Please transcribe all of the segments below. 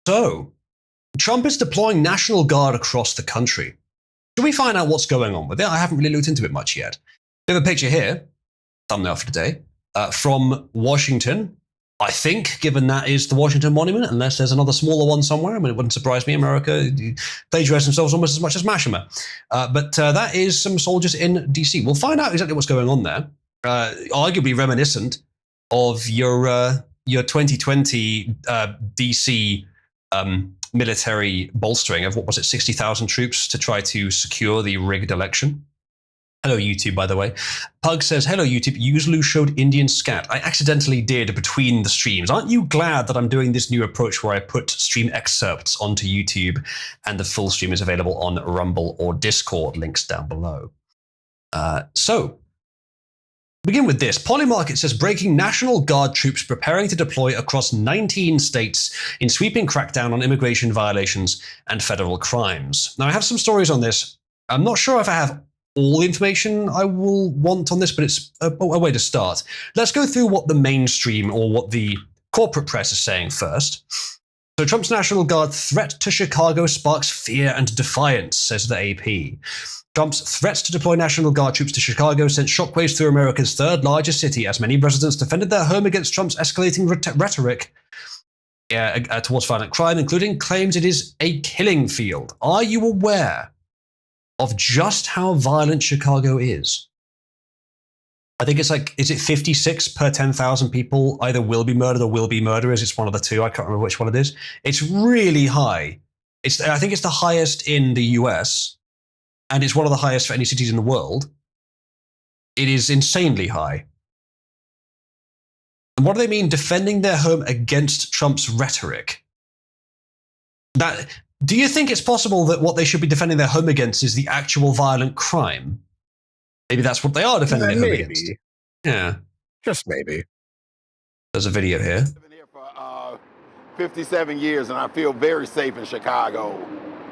So, Trump is deploying National Guard across the country. Should we find out what's going on with it? I haven't really looked into it much yet. We have a picture here, thumbnail for today, from Washington. I think, given that is the Washington Monument, unless there's another smaller one somewhere. I mean, it wouldn't surprise me. America plagiarized themselves almost as much as Mashima. But that is some soldiers in DC. We'll find out exactly what's going on there. Arguably reminiscent of your 2020 DC military bolstering of, what was it, 60,000 troops to try to secure the rigged election. Hello, YouTube, by the way. Pug says, hello, YouTube. Usually showed Indian scat. I accidentally did between the streams. Aren't you glad that I'm doing this new approach where I put stream excerpts onto YouTube and the full stream is available on Rumble or Discord? Links down below. So, begin with this. Polymarket says, breaking National Guard troops preparing to deploy across 19 states in sweeping crackdown on immigration violations and federal crimes. Now, I have some stories on this. I'm not sure if I have all the information I will want on this, but it's a way to start. Let's go through what the mainstream or what the corporate press is saying first. So Trump's National Guard threat to Chicago sparks fear and defiance, says the AP. Trump's threats to deploy National Guard troops to Chicago sent shockwaves through America's third largest city as many residents defended their home against Trump's escalating rhetoric towards violent crime, including claims it is a killing field. Are you aware of just how violent Chicago is? I think it's like, is it 56 per 10,000 people either will be murdered or will be murderers? It's one of the two. I can't remember which one it is. It's really high. I think it's the highest in the US, and it's one of the highest for any cities in the world. It is insanely high. And what do they mean, defending their home against Trump's rhetoric? Do you think it's possible that what they should be defending their home against is the actual violent crime? Maybe that's what they are defending their home against. Yeah. Just maybe. There's a video here. I've been here for 57 years, and I feel very safe in Chicago.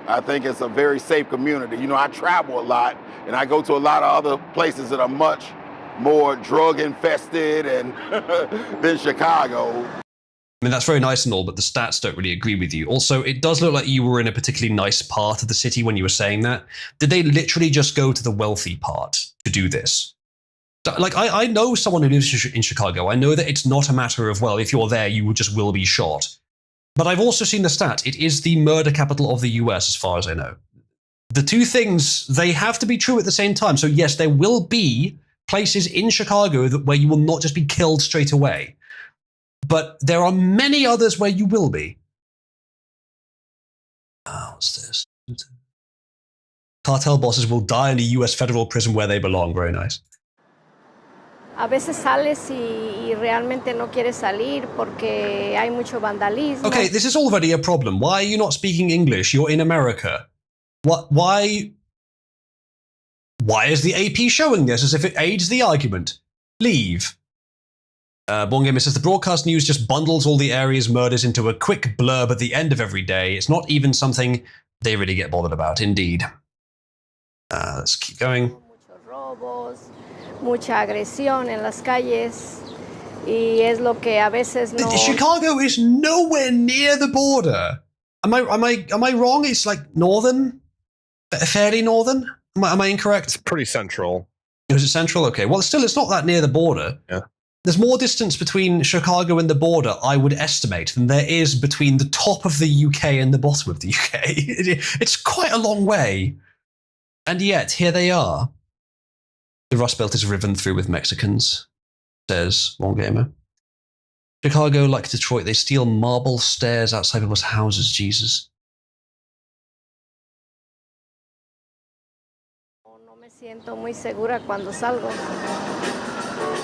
I think it's a very safe community. You know, I travel a lot, and I go to a lot of other places that are much more drug-infested than Chicago. I mean, that's very nice and all, but the stats don't really agree with you. Also, it does look like you were in a particularly nice part of the city when you were saying that. Did they literally just go to the wealthy part to do this? Like, I know someone who lives in Chicago. I know that it's not a matter of, well, if you're there, you just will be shot. But I've also seen the stats. It is the murder capital of the US, as far as I know. The two things, they have to be true at the same time. So yes, there will be places in Chicago where you will not just be killed straight away. But there are many others where you will be. What's this? Cartel bosses will die in a US federal prison where they belong. Very nice. A veces sales y realmente no quieres salir porque hay mucho vandalismo. Okay, this is already a problem. Why are you not speaking English? You're in America. Why is the AP showing this as if it aids the argument? Leave. Born Gamer says the broadcast news just bundles all the area's murders into a quick blurb at the end of every day. It's not even something they really get bothered about. Indeed. Let's keep going. Muchos robos, mucha agresión en las calles, y es lo que a veces no. Chicago is nowhere near the border. Am I wrong? It's like northern, fairly northern. Am I incorrect? It's pretty central. Is it central? Okay. Well, still, it's not that near the border. Yeah. There's more distance between Chicago and the border, I would estimate, than there is between the top of the UK and the bottom of the UK. It's quite a long way. And yet, here they are. The Rust Belt is riven through with Mexicans, says Born Gamer. Chicago, like Detroit, they steal marble stairs outside people's houses, Jesus. No me siento muy segura cuando salgo.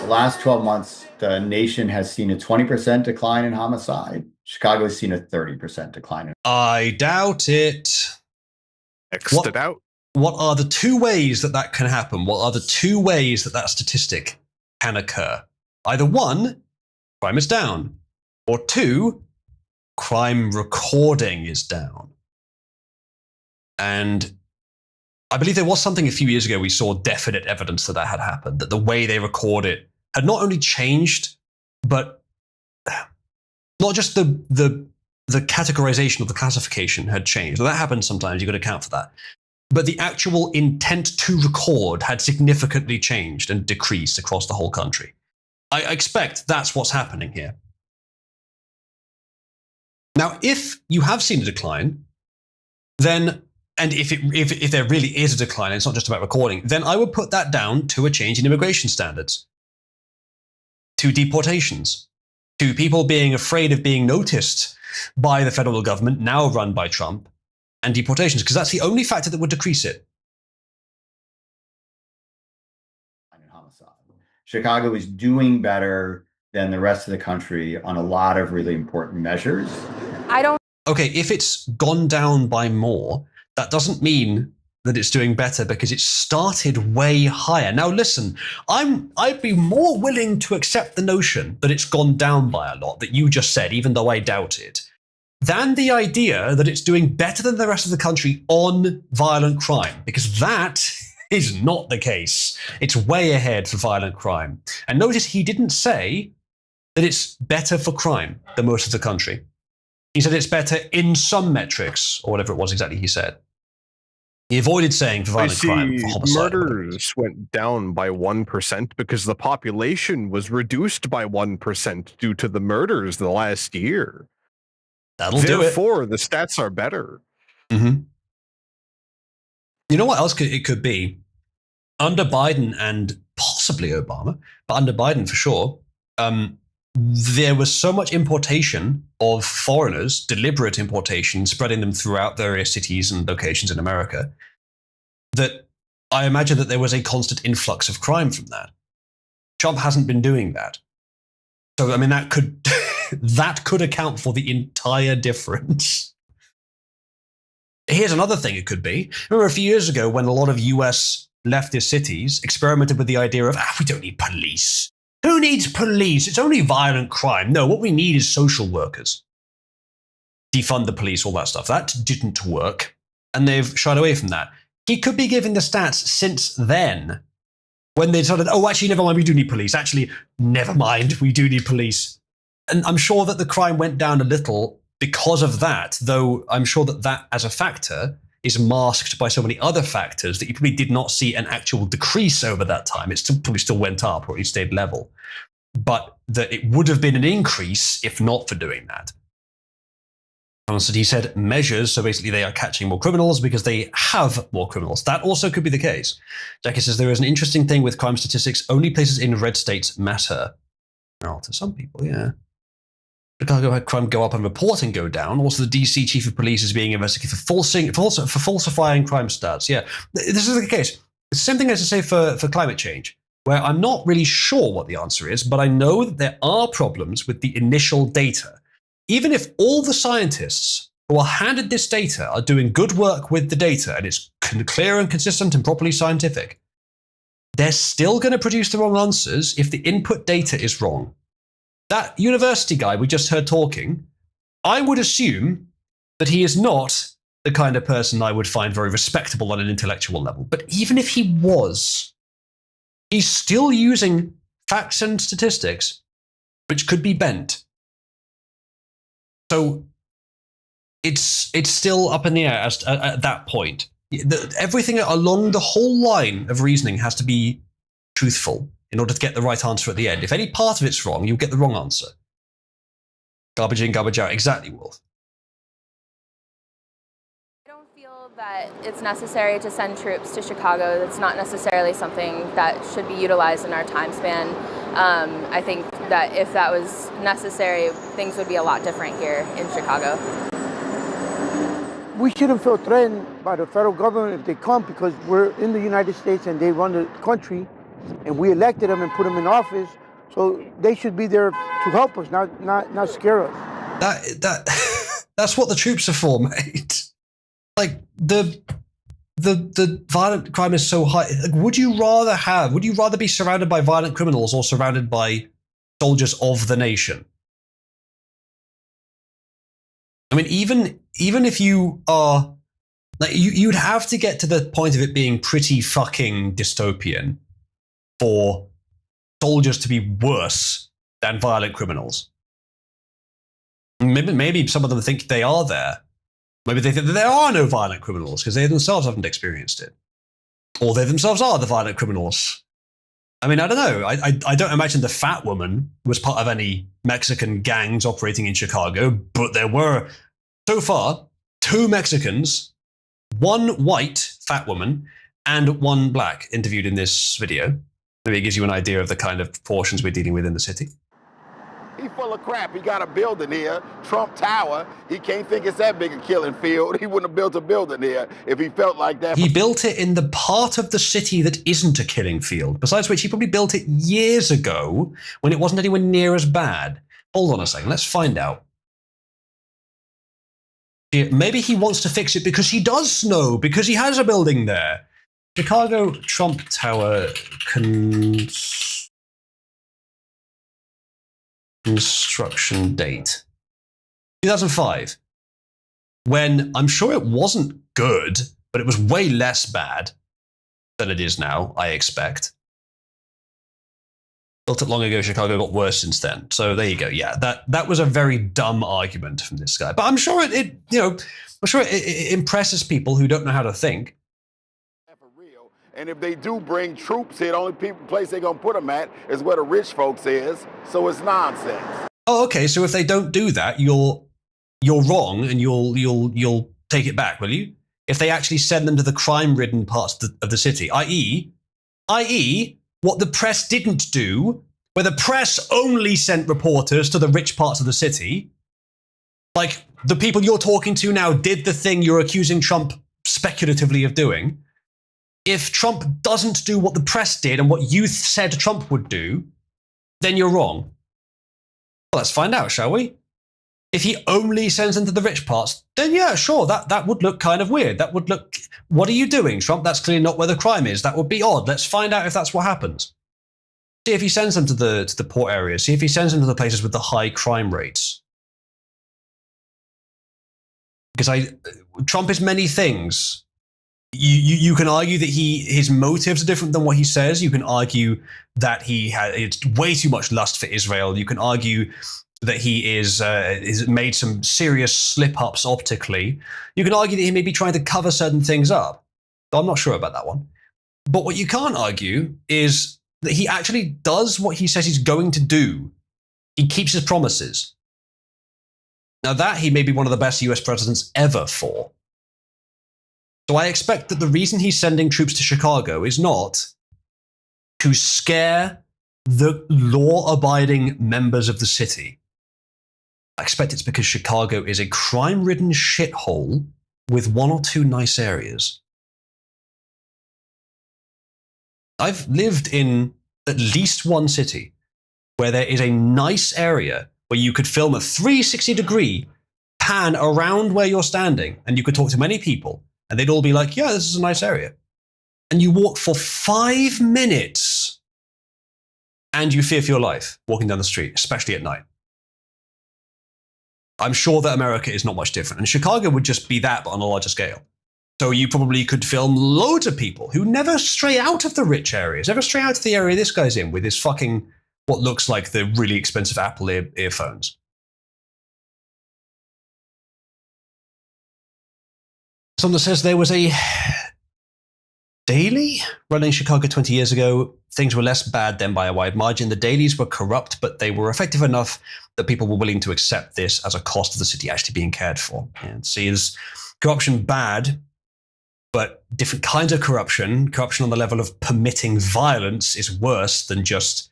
The last 12 months, the nation has seen a 20% decline in homicide. Chicago has seen a 30% decline. I doubt it. X'd it out. What are the two ways that can happen? What are the two ways that statistic can occur? Either one, crime is down, or two, crime recording is down. And I believe there was something a few years ago we saw definite evidence that had happened, that the way they record it had not only changed, but not just the the categorization or the classification had changed. Now, that happens sometimes, you've got to account for that. But the actual intent to record had significantly changed and decreased across the whole country. I expect that's what's happening here. Now, if you have seen a decline, then, and if there really is a decline, and it's not just about recording, then I would put that down to a change in immigration standards, to deportations, to people being afraid of being noticed by the federal government, now run by Trump, and deportations, because that's the only factor that would decrease it. Chicago is doing better than the rest of the country on a lot of really important measures. Okay, if it's gone down by more, that doesn't mean that it's doing better because it started way higher. Now listen, I'd be more willing to accept the notion that it's gone down by a lot, that you just said, even though I doubt it, than the idea that it's doing better than the rest of the country on violent crime, because that is not the case. It's way ahead for violent crime. And notice he didn't say that it's better for crime than most of the country. He said it's better in some metrics, or whatever it was exactly he said. He avoided saying for violent crime, for homicide. Murders went down by 1% because the population was reduced by 1% due to the murders the last year. That'll do it. Therefore, the stats are better. Mm-hmm. You know what else it could be? Under Biden and possibly Obama, but under Biden for sure, there was so much importation of foreigners, deliberate importation, spreading them throughout various cities and locations in America, that I imagine that there was a constant influx of crime from that. Trump hasn't been doing that. So, I mean, that could that could account for the entire difference. Here's another thing it could be. Remember a few years ago when a lot of US leftist cities experimented with the idea of, we don't need police. Who needs police? It's only violent crime. No, what we need is social workers. Defund the police, all that stuff. That didn't work, and they've shied away from that. He could be giving the stats since then, when they decided, actually, never mind, we do need police. Actually, never mind, we do need police. And I'm sure that the crime went down a little because of that, though I'm sure that that as a factor is masked by so many other factors that you probably did not see an actual decrease over that time. It probably still went up, or at least stayed level. But that it would have been an increase if not for doing that. And so he said measures, so basically they are catching more criminals because they have more criminals. That also could be the case. Jackie says there is an interesting thing with crime statistics. Only places in red states matter. Well, to some people, yeah. Chicago had crime go up and reporting go down. Also, the DC chief of police is being investigated for falsifying crime stats. Yeah, this is the case. It's the same thing as to say for climate change, where I'm not really sure what the answer is, but I know that there are problems with the initial data. Even if all the scientists who are handed this data are doing good work with the data and it's clear and consistent and properly scientific, they're still going to produce the wrong answers if the input data is wrong. That university guy we just heard talking, I would assume that he is not the kind of person I would find very respectable on an intellectual level. But even if he was, he's still using facts and statistics, which could be bent. So it's still up in the air at that point. Everything along the whole line of reasoning has to be truthful in order to get the right answer at the end. If any part of it's wrong, you'll get the wrong answer. Garbage in, garbage out. Exactly, Wolf. I don't feel that it's necessary to send troops to Chicago. That's not necessarily something that should be utilized in our time span. I think that if that was necessary, things would be a lot different here in Chicago. We shouldn't feel threatened by the federal government if they come, because we're in the United States and they run the country. And we elected them and put them in office, so they should be there to help us, not scare us. That's what the troops are for, mate. Like the violent crime is so high. Like, would you rather be surrounded by violent criminals or surrounded by soldiers of the nation? I mean, even if you are like you'd have to get to the point of it being pretty fucking dystopian for soldiers to be worse than violent criminals. Maybe maybe some of them think they are there. Maybe they think that there are no violent criminals because they themselves haven't experienced it. Or they themselves are the violent criminals. I mean, I don't know. I don't imagine the fat woman was part of any Mexican gangs operating in Chicago, but there were, so far, 2 Mexicans, 1 white fat woman, and 1 black interviewed in this video. Maybe it gives you an idea of the kind of proportions we're dealing with in the city. He full of crap. He got a building here, Trump Tower. He can't think it's that big a killing field. He wouldn't have built a building here if he felt like that. He built it in the part of the city that isn't a killing field, besides which he probably built it years ago when it wasn't anywhere near as bad. Hold on a second, let's find out. Maybe he wants to fix it because he does know, because he has a building there. Chicago Trump Tower construction date 2005, when I'm sure it wasn't good, but it was way less bad than it is now, I expect. Built it long ago, Chicago got worse since then. So there you go. Yeah, that was a very dumb argument from this guy, but I'm sure it impresses people who don't know how to think. And if they do bring troops here, the only place they're going to put them at is where the rich folks is. So it's nonsense. Oh, okay. So if they don't do that, you're wrong, and you'll take it back, will you? If they actually send them to the crime-ridden parts of the city, i.e., what the press didn't do, where the press only sent reporters to the rich parts of the city, like the people you're talking to now did the thing you're accusing Trump speculatively of doing. If Trump doesn't do what the press did and what you said Trump would do, then you're wrong. Well, let's find out, shall we? If he only sends them to the rich parts, then yeah, sure, that would look kind of weird. That would look, what are you doing, Trump? That's clearly not where the crime is. That would be odd. Let's find out if that's what happens. See if he sends them to the poor areas. See if he sends them to the places with the high crime rates. Because Trump is many things. You can argue that his motives are different than what he says. You can argue that it's way too much lust for Israel. You can argue that he is made some serious slip-ups optically. You can argue that he may be trying to cover certain things up. I'm not sure about that one. But what you can't argue is that he actually does what he says he's going to do. He keeps his promises. Now that he may be one of the best US presidents ever for. So I expect that the reason he's sending troops to Chicago is not to scare the law-abiding members of the city. I expect it's because Chicago is a crime-ridden shithole with 1 or 2 nice areas. I've lived in at least one city where there is a nice area where you could film a 360-degree pan around where you're standing, and you could talk to many people. And they'd all be like, yeah, this is a nice area. And you walk for 5 minutes and you fear for your life walking down the street, especially at night. I'm sure that America is not much different. And Chicago would just be that, but on a larger scale. So you probably could film loads of people who never stray out of the rich areas, never stray out of the area this guy's in with his fucking, what looks like the really expensive Apple earphones. Someone says there was a daily running in Chicago 20 years ago. Things were less bad then by a wide margin. The dailies were corrupt, but they were effective enough that people were willing to accept this as a cost of the city actually being cared for. And see, is corruption bad, but different kinds of corruption. Corruption on the level of permitting violence is worse than just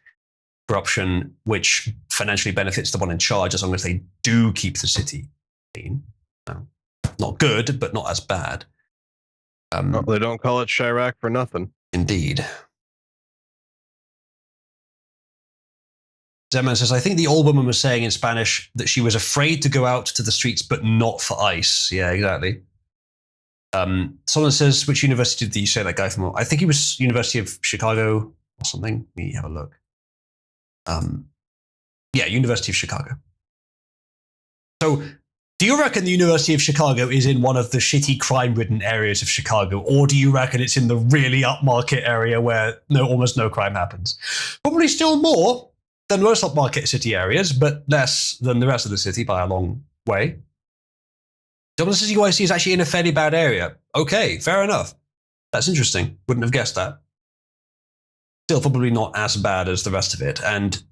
corruption which financially benefits the one in charge as long as they do keep the city clean. Not good, but not as bad. Well, they don't call it Chirac for nothing. Indeed. Zeman says, I think the old woman was saying in Spanish that she was afraid to go out to the streets, but not for ICE. Yeah, exactly. Someone says, which university did you say that guy from? I think he was University of Chicago or something. Let me have a look. Yeah, University of Chicago. So, do you reckon the University of Chicago is in one of the shitty crime-ridden areas of Chicago, or do you reckon it's in the really upmarket area where almost no crime happens? Probably still more than most upmarket city areas, but less than the rest of the city by a long way. Dublin City UIC is actually in a fairly bad area. Okay, fair enough. That's interesting. Wouldn't have guessed that. Still probably not as bad as the rest of it. And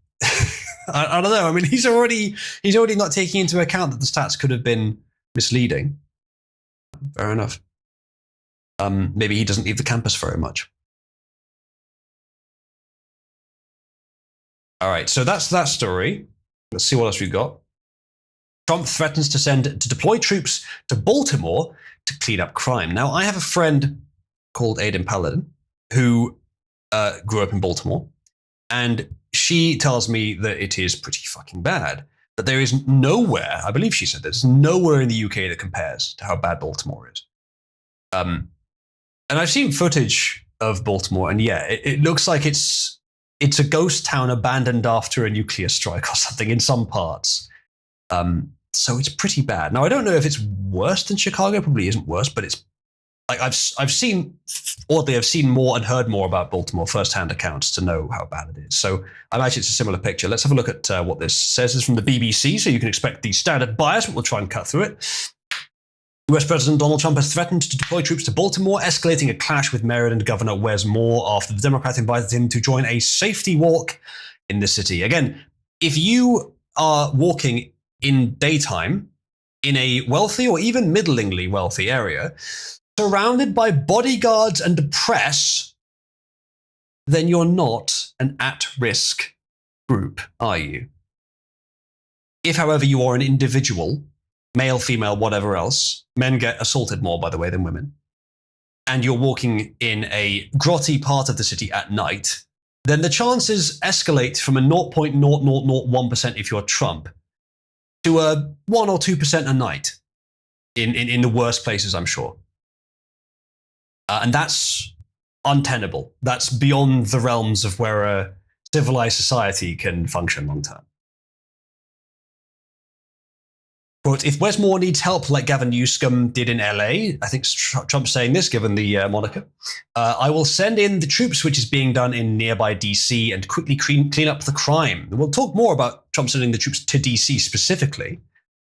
I don't know. I mean, he's already not taking into account that the stats could have been misleading. Fair enough. Maybe he doesn't leave the campus very much. All right, so that's that story. Let's see what else we've got. Trump threatens to deploy troops to Baltimore to clean up crime. Now, I have a friend called Aidan Paladin who grew up in Baltimore, and she tells me that it is pretty fucking bad. That there is nowhere, I believe she said there's nowhere in the UK that compares to how bad Baltimore is. And I've seen footage of Baltimore, and yeah, it looks like it's a ghost town abandoned after a nuclear strike or something in some parts. So it's pretty bad. Now, I don't know if it's worse than Chicago. Probably isn't worse, but it's like I've seen more and heard more about Baltimore firsthand accounts to know how bad it is. So I imagine it's a similar picture. Let's have a look at what this says. This is from the BBC, so you can expect the standard bias, but we'll try and cut through it. US President Donald Trump has threatened to deploy troops to Baltimore, escalating a clash with Maryland Governor Wes Moore after the Democrat invited him to join a safety walk in the city. Again, if you are walking in daytime in a wealthy or even middlingly wealthy area, surrounded by bodyguards and the press, then you're not an at-risk group, are you? If, however, you are an individual, male, female, whatever else, men get assaulted more, by the way, than women, and you're walking in a grotty part of the city at night, then the chances escalate from a 0.0001% if you're Trump to a 1 or 2% a night in the worst places, I'm sure. And that's untenable. That's beyond the realms of where a civilized society can function long term. Quote, if Wes Moore needs help like Gavin Newsom did in LA, I think Trump's saying this given the moniker, I will send in the troops, which is being done in nearby DC, and quickly clean up the crime. We'll talk more about Trump sending the troops to DC specifically,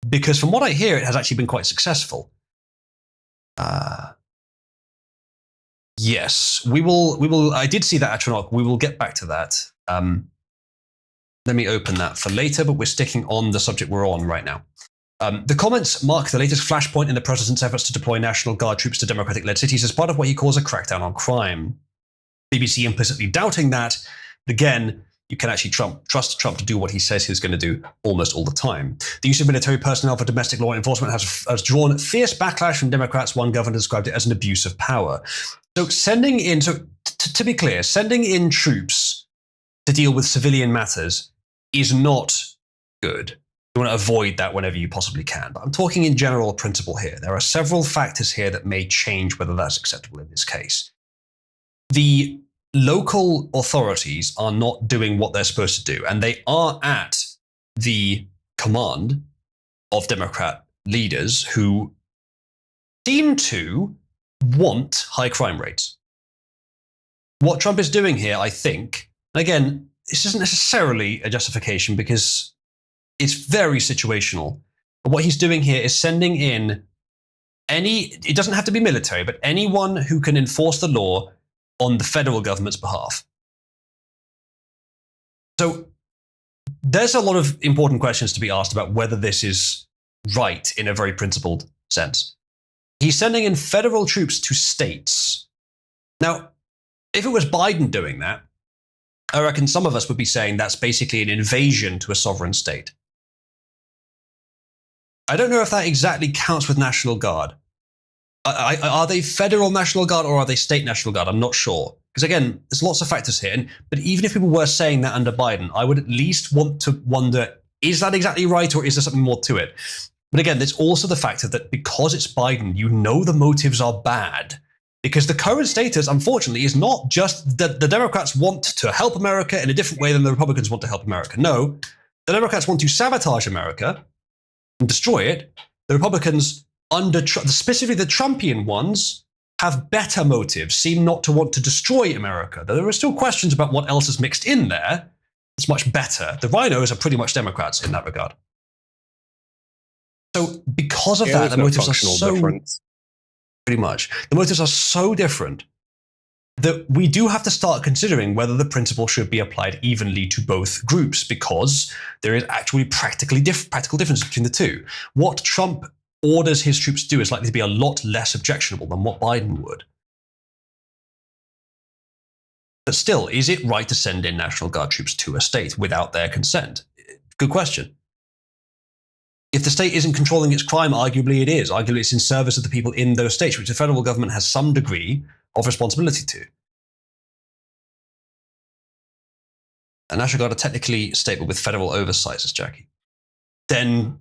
because from what I hear, it has actually been quite successful. Yes, we will. I did see that Atronach. We will get back to that. Let me open that for later, but we're sticking on the subject we're on right now. The comments mark the latest flashpoint in the president's efforts to deploy National Guard troops to Democratic-led cities as part of what he calls a crackdown on crime. BBC implicitly doubting that. Again, you can actually trust Trump to do what he says he's going to do almost all the time. The use of military personnel for domestic law enforcement has drawn fierce backlash from Democrats. One governor described it as an abuse of power. So to be clear, sending in troops to deal with civilian matters is not good. You want to avoid that whenever you possibly can. But I'm talking in general principle here. There are several factors here that may change whether that's acceptable in this case. The local authorities are not doing what they're supposed to do, and they are at the command of Democrat leaders who seem to want high crime rates. What Trump is doing here, I think, again, this isn't necessarily a justification because it's very situational. But what he's doing here is sending in it doesn't have to be military, but anyone who can enforce the law on the federal government's behalf. So there's a lot of important questions to be asked about whether this is right in a very principled sense. He's sending in federal troops to states. Now, if it was Biden doing that, I reckon some of us would be saying that's basically an invasion to a sovereign state. I don't know if that exactly counts with National Guard. Are they federal National Guard or are they state National Guard? I'm not sure. Because again, there's lots of factors here. But even if people were saying that under Biden, I would at least want to wonder, is that exactly right or is there something more to it? But again, there's also the factor that because it's Biden, you know the motives are bad. Because the current status, unfortunately, is not just that the Democrats want to help America in a different way than the Republicans want to help America. No, the Democrats want to sabotage America and destroy it. The Republicans, specifically the Trumpian ones, have better motives, seem not to want to destroy America. Though there are still questions about what else is mixed in there. It's much better. The rhinos are pretty much Democrats in that regard. So because of Yeah, that, there's the no motives are functional so difference. pretty much the motives are so different that we do have to start considering whether the principle should be applied evenly to both groups, because there is actually practical difference between the two. What Trump orders his troops to do is likely to be a lot less objectionable than what Biden would. But still, is it right to send in National Guard troops to a state without their consent? Good question. If the state isn't controlling its crime, arguably it is. Arguably it's in service of the people in those states, which the federal government has some degree of responsibility to. A National Guard are technically stable with federal oversight, says Jackie. Then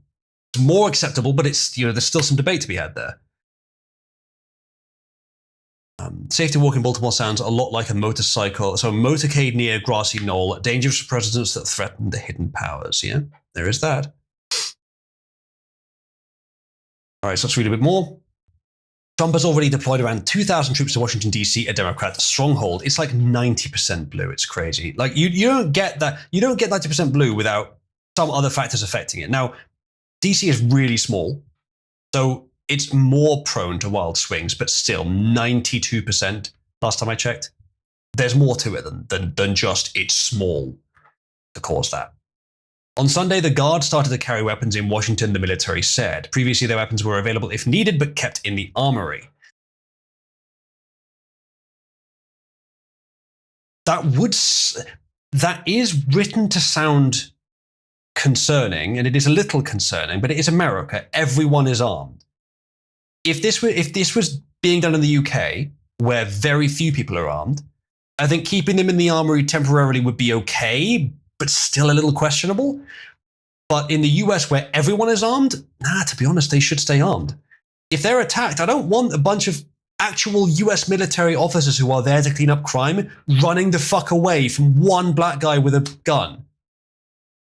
it's more acceptable, but it's, there's still some debate to be had there. Safety walk in Baltimore sounds a lot like a motorcycle. So a motorcade near Grassy Knoll, dangerous for presidents that threaten the hidden powers. Yeah, there is that. All right, so let's read a bit more. Trump has already deployed around 2,000 troops to Washington, D.C., a Democrat stronghold. It's like 90% blue. It's crazy. Like you don't get that. You don't get 90% blue without some other factors affecting it. Now, D.C. is really small, so it's more prone to wild swings, but still 92% last time I checked. There's more to it than just it's small to cause that. On Sunday, the Guard started to carry weapons in Washington, the military said. Previously, their weapons were available if needed, but kept in the armory. That is written to sound concerning, and it is a little concerning, but it is America. Everyone is armed. If this was being done in the UK, where very few people are armed, I think keeping them in the armory temporarily would be okay, but still a little questionable. But in the US, where everyone is armed, to be honest, they should stay armed. If they're attacked, I don't want a bunch of actual US military officers who are there to clean up crime running the fuck away from one black guy with a gun.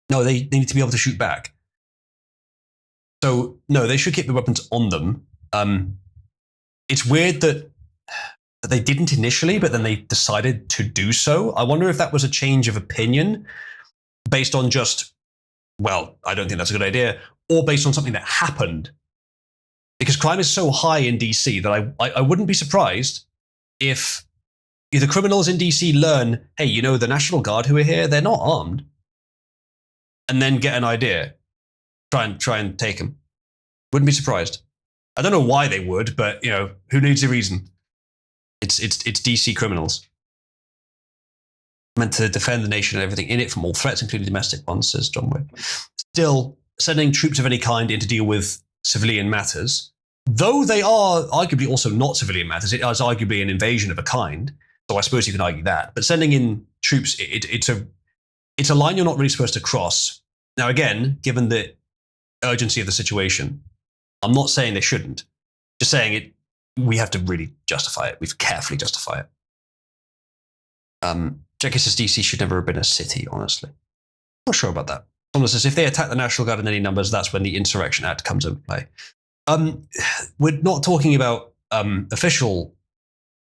No, they need to be able to shoot back. So, no, they should keep the weapons on them. It's weird that they didn't initially, but then they decided to do so. I wonder if that was a change of opinion based on just, well, I don't think that's a good idea, or based on something that happened. Because crime is so high in DC that I wouldn't be surprised if the criminals in DC learn, hey, the National Guard who are here, they're not armed, and then get an idea, try and take them. Wouldn't be surprised. I don't know why they would, but who needs a reason? It's DC criminals meant to defend the nation and everything in it from all threats, including domestic ones, says John Wick. Still, sending troops of any kind in to deal with civilian matters, though they are arguably also not civilian matters, it is arguably an invasion of a kind. So I suppose you can argue that. But sending in troops, it's a line you're not really supposed to cross. Now, again, given the urgency of the situation, I'm not saying they shouldn't. Just saying it. We have to really justify it. We have to carefully justify it. Jackie says DC should never have been a city, honestly. Not sure about that. Someone says if they attack the National Guard in any numbers, that's when the Insurrection Act comes into play. We're not talking about official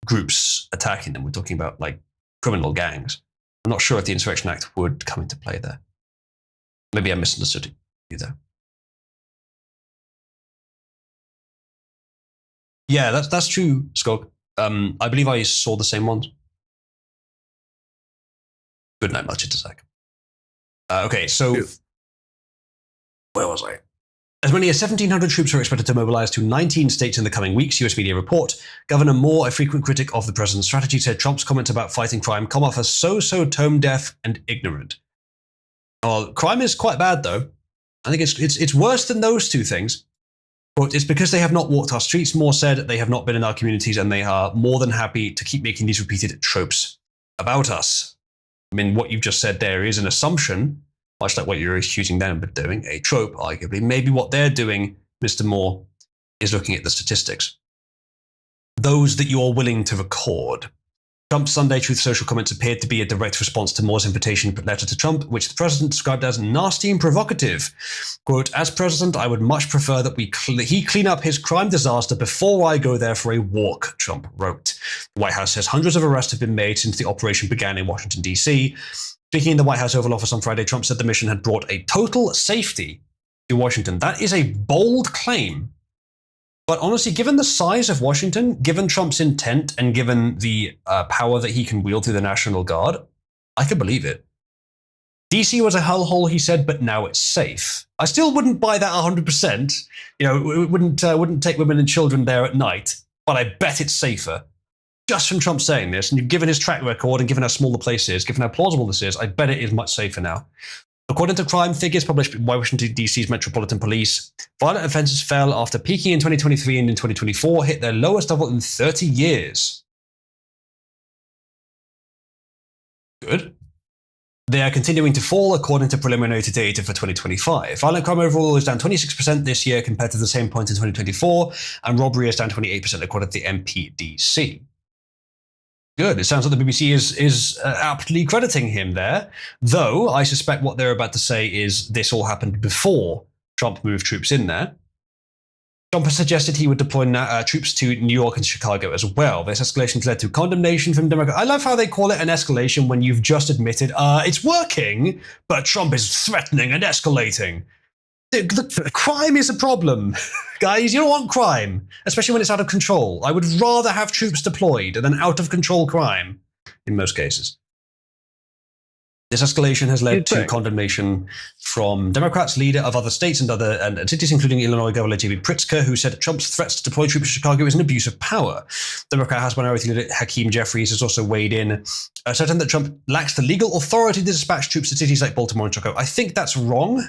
groups attacking them. We're talking about like criminal gangs. I'm not sure if the Insurrection Act would come into play there. Maybe I misunderstood you there. Yeah, that's true, Skog. I believe I saw the same ones. Good night, Melchizedek. Okay, so where was I? As many as 1,700 troops are expected to mobilize to 19 states in the coming weeks, US media report. Governor Moore, a frequent critic of the president's strategy, said Trump's comments about fighting crime come off as so tone deaf and ignorant. Well, crime is quite bad, though. I think it's worse than those two things. Quote, it's because they have not walked our streets, Moore said. They have not been in our communities, and they are more than happy to keep making these repeated tropes about us. I mean, what you've just said there is an assumption, much like what you're accusing them of doing, a trope, arguably. Maybe what they're doing, Mr. Moore, is looking at the statistics. Those that you're willing to record. Trump's Sunday Truth Social comments appeared to be a direct response to Moore's invitation letter to Trump, which the president described as nasty and provocative. Quote, as president, I would much prefer that he clean up his crime disaster before I go there for a walk, Trump wrote. The White House says hundreds of arrests have been made since the operation began in Washington, D.C. Speaking in the White House Oval Office on Friday, Trump said the mission had brought a total safety to Washington. That is a bold claim. But honestly, given the size of Washington, given Trump's intent, and given the power that he can wield through the National Guard, I could believe it. DC was a hellhole, he said, but now it's safe. I still wouldn't buy that 100%. You know, it wouldn't take women and children there at night, but I bet it's safer. Just from Trump saying this, and given his track record and given how small the place is, given how plausible this is, I bet it is much safer now. According to crime figures published by Washington, D.C.'s Metropolitan Police, violent offenses fell after peaking in 2023 and in 2024 hit their lowest level in 30 years. Good. They are continuing to fall according to preliminary data for 2025. Violent crime overall is down 26% this year compared to the same point in 2024, and robbery is down 28% according to the MPDC. Good. It sounds like the BBC is aptly crediting him there, though I suspect what they're about to say is this all happened before Trump moved troops in there. Trump has suggested he would deploy troops to New York and Chicago as well. This escalation has led to condemnation from Democrats. I love how they call it an escalation when you've just admitted it's working, but Trump is threatening and escalating. The crime is a problem. Guys, you don't want crime, especially when it's out of control. I would rather have troops deployed than out of control crime in most cases. This escalation has led to condemnation from Democrats, leader of other states and cities, including Illinois Governor J.B. Pritzker, who said Trump's threats to deploy troops to Chicago is an abuse of power. Democrat House Minority Leader Hakeem Jeffries has also weighed in, asserting that Trump lacks the legal authority to dispatch troops to cities like Baltimore and Chicago. I think that's wrong.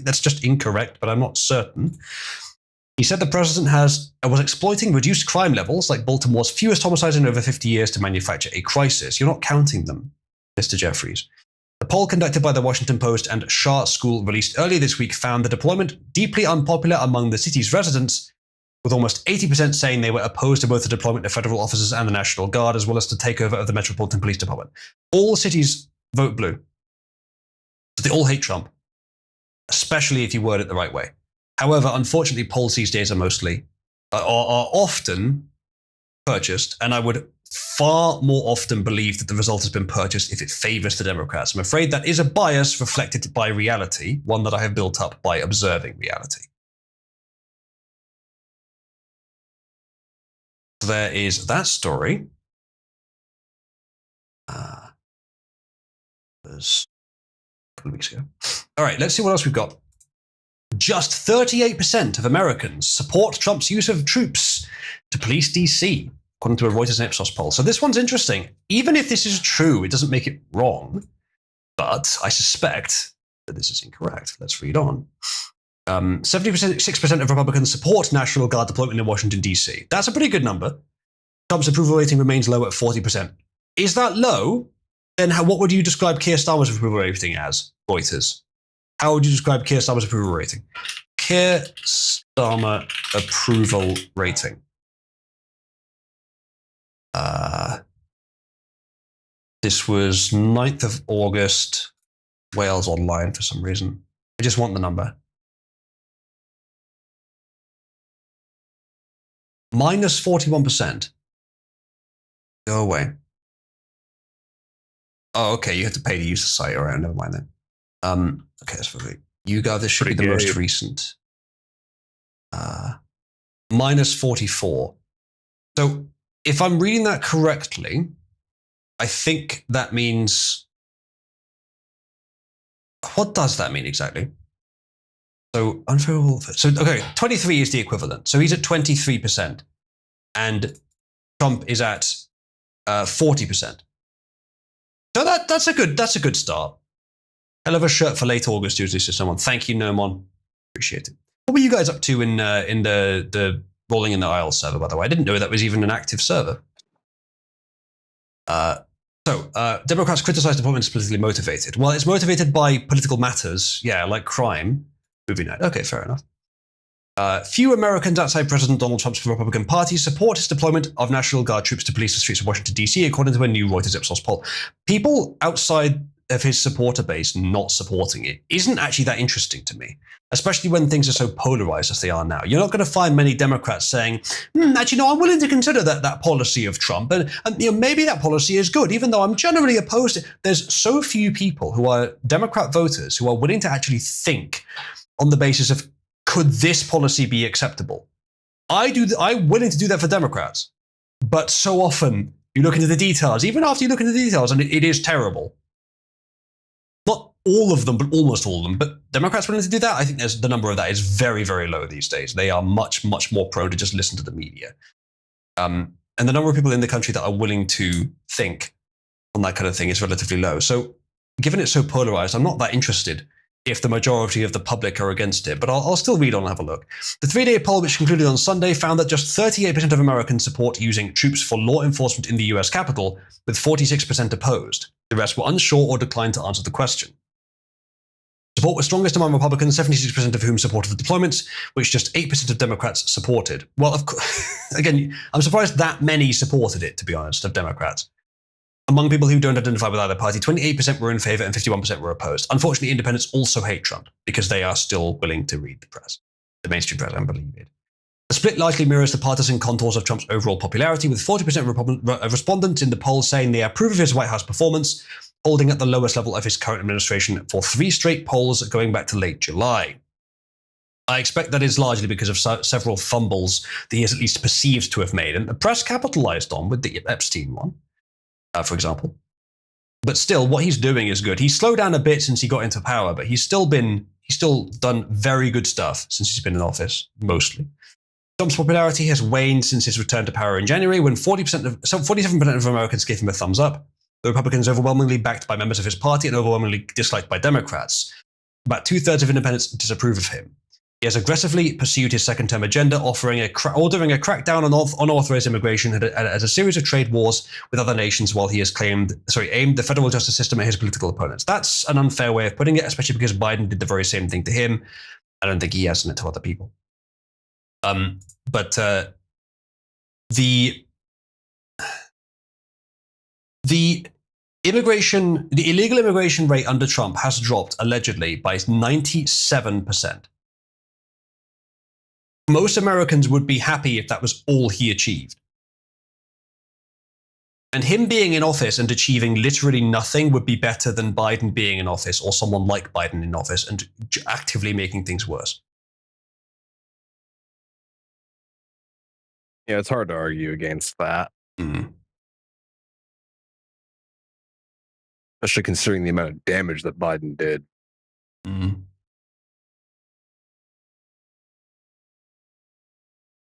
That's just incorrect, but I'm not certain. He said the president was exploiting reduced crime levels, like Baltimore's fewest homicides in over 50 years, to manufacture a crisis. You're not counting them, Mr. Jeffries. The poll conducted by the Washington Post and Shah School released earlier this week found the deployment deeply unpopular among the city's residents, with almost 80% saying they were opposed to both the deployment of federal officers and the National Guard, as well as the takeover of the Metropolitan Police Department. All cities vote blue. So they all hate Trump, especially if you word it the right way. However, unfortunately, polls these days are often purchased, and I would far more often believe that the result has been purchased if it favors the Democrats. I'm afraid that is a bias reflected by reality, one that I have built up by observing reality. So there is that story. Was a couple of weeks ago. All right, let's see what else we've got. Just 38% of Americans support Trump's use of troops to police DC, according to a Reuters and Ipsos poll. So this one's interesting. Even if this is true, it doesn't make it wrong. But I suspect that this is incorrect. Let's read on. 76% of Republicans support National Guard deployment in Washington, D.C. That's a pretty good number. Trump's approval rating remains low at 40%. Is that low? Then what would you describe Keir Starmer's approval rating as, Reuters? How would you describe Keir Starmer's approval rating? Keir Starmer approval rating. This was 9th of August, Wales Online for some reason. I just want the number. Minus 41%. Go away. Oh, okay, you have to pay to use the site. All right, never mind then. Okay, that's probably YouGov. This should be the most recent. Minus 44. So if I'm reading that correctly, I think that means. What does that mean exactly? So unfavorable. So okay, 23 is the equivalent. So he's at 23%, and Trump is at 40%. So that's a good start. Hell of a shirt for late August, usually says someone. Thank you, Nomon. Appreciate it. What were you guys up to in the Rolling in the Aisle server, by the way? I didn't know that was even an active server. Democrats criticize deployment as politically motivated. Well, it's motivated by political matters, yeah, like crime. Movie night. Okay, fair enough. Few Americans outside President Donald Trump's Republican Party support his deployment of National Guard troops to police the streets of Washington, D.C., according to a new Reuters Ipsos poll. People outside of his supporter base not supporting it isn't actually that interesting to me, especially when things are so polarized as they are now. You're not going to find many Democrats saying, actually, no, I'm willing to consider that policy of Trump, and maybe that policy is good, even though I'm generally opposed to it. There's so few people who are Democrat voters who are willing to actually think on the basis of, could this policy be acceptable? I'm willing to do that for Democrats. But so often you look into the details, even after you look into the details, and it is terrible. Not all of them, but almost all of them. But Democrats willing to do that, I think the number of that is very, very low these days. They are much, much more prone to just listen to the media. And the number of people in the country that are willing to think on that kind of thing is relatively low. So given it's so polarized, I'm not that interested if the majority of the public are against it, but I'll still read on and have a look. The 3-day poll, which concluded on Sunday, found that just 38% of Americans support using troops for law enforcement in the US Capitol, with 46% opposed. The rest were unsure or declined to answer the question. Support was strongest among Republicans, 76% of whom supported the deployments, which just 8% of Democrats supported. Well, of course, again, I'm surprised that many supported it, to be honest, of Democrats. Among people who don't identify with either party, 28% were in favor and 51% were opposed. Unfortunately, independents also hate Trump because they are still willing to read the press, the mainstream press, and believe it. The split likely mirrors the partisan contours of Trump's overall popularity, with 40% of respondents in the poll saying they approve of his White House performance, holding at the lowest level of his current administration for 3 straight polls going back to late July. I expect that is largely because of several fumbles that he is at least perceived to have made, and the press capitalized on with the Epstein one. For example. But still, what he's doing is good. He's slowed down a bit since he got into power, but he's still done very good stuff since he's been in office, mostly. Trump's popularity has waned since his return to power in January, when 47% of Americans gave him a thumbs up. The Republicans overwhelmingly backed by members of his party and overwhelmingly disliked by Democrats. About 2/3 of independents disapprove of him. He has aggressively pursued his second-term agenda, ordering a crackdown on unauthorized immigration and a series of trade wars with other nations, while he has aimed the federal justice system at his political opponents. That's an unfair way of putting it, especially because Biden did the very same thing to him. I don't think he has done it to other people. But the illegal immigration rate under Trump has dropped allegedly by 97%. Most Americans would be happy if that was all he achieved. And him being in office and achieving literally nothing would be better than Biden being in office, or someone like Biden in office and actively making things worse. Yeah, it's hard to argue against that. Especially considering the amount of damage that Biden did.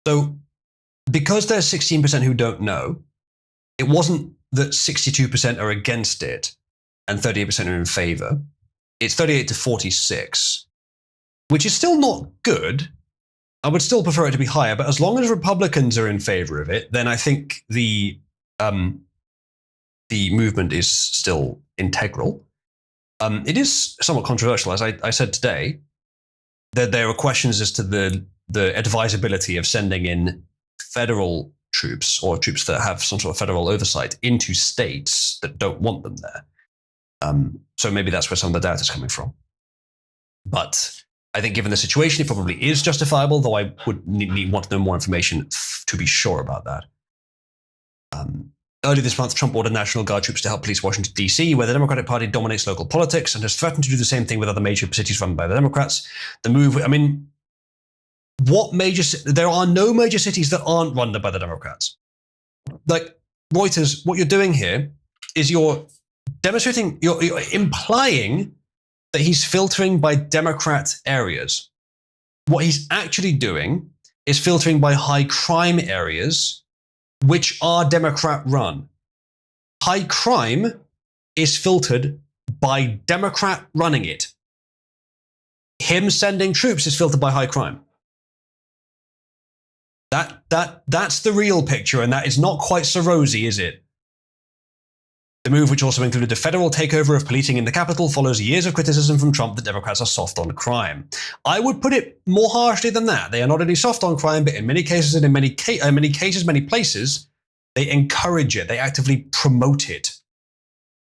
So, because there's 16% who don't know, it wasn't that 62% are against it and 38% are in favor. It's 38 to 46, which is still not good. I would still prefer it to be higher, but as long as Republicans are in favor of it, then I think the movement is still integral. It is somewhat controversial, as I said today, that there are questions as to the advisability of sending in federal troops or troops that have some sort of federal oversight into states that don't want them there. So maybe that's where some of the doubt is coming from. But I think given the situation, it probably is justifiable, though I would want to know more information to be sure about that. Earlier this month, Trump ordered National Guard troops to help police Washington, D.C., where the Democratic Party dominates local politics, and has threatened to do the same thing with other major cities run by the Democrats. The move, there are no major cities that aren't run by the Democrats. Like Reuters, what you're doing here is you're implying that he's filtering by Democrat areas. What he's actually doing is filtering by high crime areas, which are Democrat run. High crime is filtered by Democrat running it. Him sending troops is filtered by high crime. That's the real picture, and that is not quite so rosy, is it? The move, which also included a federal takeover of policing in the Capitol, follows years of criticism from Trump that Democrats are soft on crime. I would put it more harshly than that. They are not only soft on crime, but in many cases and in many places, they encourage it. They actively promote it.